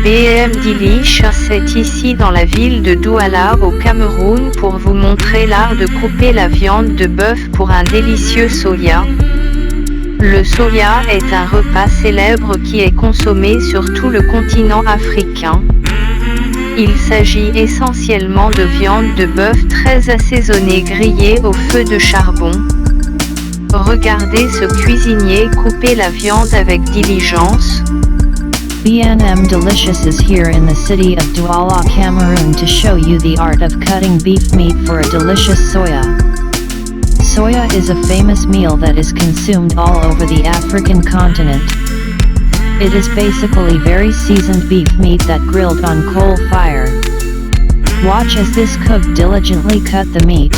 mdelicious est ici dans la ville de Douala au Cameroun pour vous montrer l'art de couper la viande de bœuf pour un délicieux soya. Le soya est un repas célèbre qui est consommé sur tout le continent africain. Il s'agit essentiellement de viande de bœuf très assaisonnée grillée au feu de charbon. Regardez ce cuisinier couper la viande avec diligence. Viande Delicious is here in the city of Douala, Cameroon to show you the art of cutting beef meat for a delicious soya. Soya is a famous meal that is consumed all over the African continent. It is basically very seasoned beef meat that grilled on coal fire. Watch as this cook diligently cut the meat,